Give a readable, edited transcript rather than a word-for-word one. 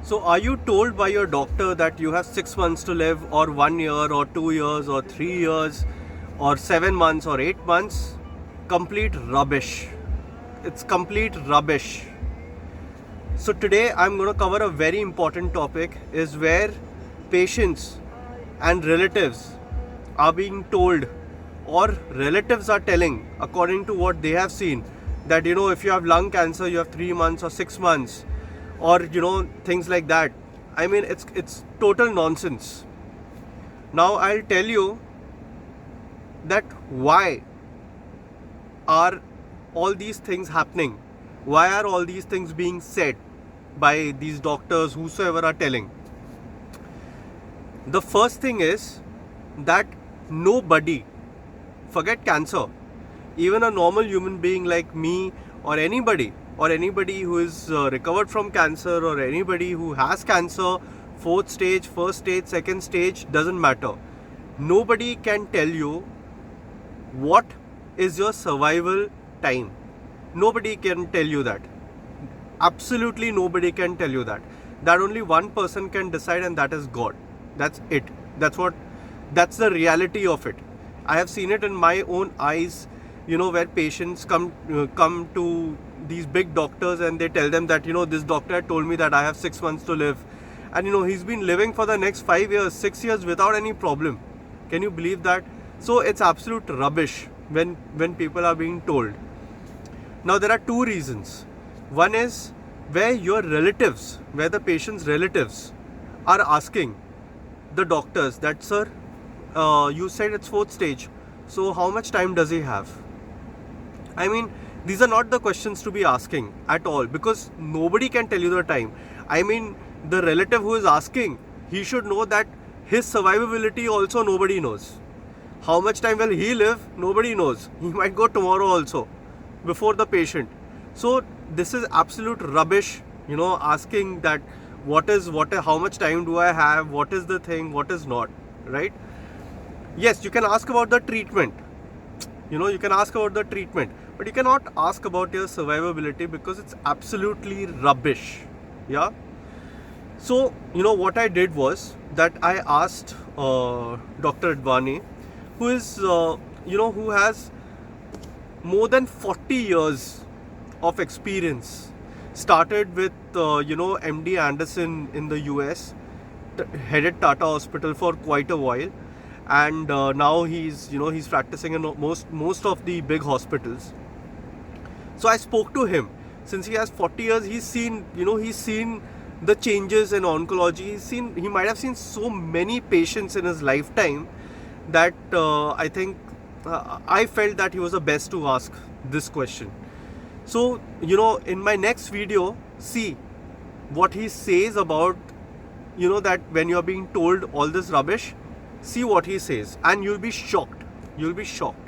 So, are you told by your doctor that you have 6 months to live, or 1 year, or 2 years, or 3 years, or 7 months, or 8 months? Complete rubbish. It's complete rubbish. So, today I'm going to cover a very important topic is where patients and relatives are being told, or relatives are telling, according to what they have seen, that if you have lung cancer, you have 3 months or 6 months, or things like that. I mean, it's total nonsense. Now I'll tell you that why are all these things happening, why are all these things being said by these doctors, whosoever are telling. The first thing is that nobody, forget cancer, even a normal human being like me, or anybody who is recovered from cancer, or anybody who has cancer, 4th stage, 1st stage, 2nd stage, doesn't matter. Nobody can tell you what is your survival time. Nobody can tell you that. Absolutely nobody can tell you that. That only one person can decide, and that is God. That's it. That's the reality of it. I have seen it in my own eyes, where patients come to these big doctors and they tell them that this doctor had told me that I have 6 months to live, and he's been living for the next 5 years, 6 years without any problem. Can you believe that? So it's absolute rubbish when people are being told. Now there are two reasons. One is where the patient's relatives are asking the doctors that, sir, you said it's 4th stage, so how much time does he have? I mean, these are not the questions to be asking at all, because nobody can tell you the time. I mean, the relative who is asking, he should know that his survivability also nobody knows. How much time will he live? Nobody knows. He might go tomorrow also, before the patient. So this is absolute rubbish, asking that how much time do I have, what is the thing, what is not, right? Yes, you can ask about the treatment. You can ask about the treatment, but you cannot ask about your survivability, because it's absolutely rubbish. Yeah. So, what I did was that I asked Dr. Advani, who is, who has more than 40 years of experience. Started with, MD Anderson in the US, headed Tata Hospital for quite a while, and now he's practicing in most of the big hospitals. So I spoke to him. Since he has 40 years, he's seen the changes in oncology. He might have seen so many patients in his lifetime that I think I felt that he was the best to ask this question. So, in my next video, see what he says about, that when you're being told all this rubbish, see what he says, and you'll be shocked. You'll be shocked.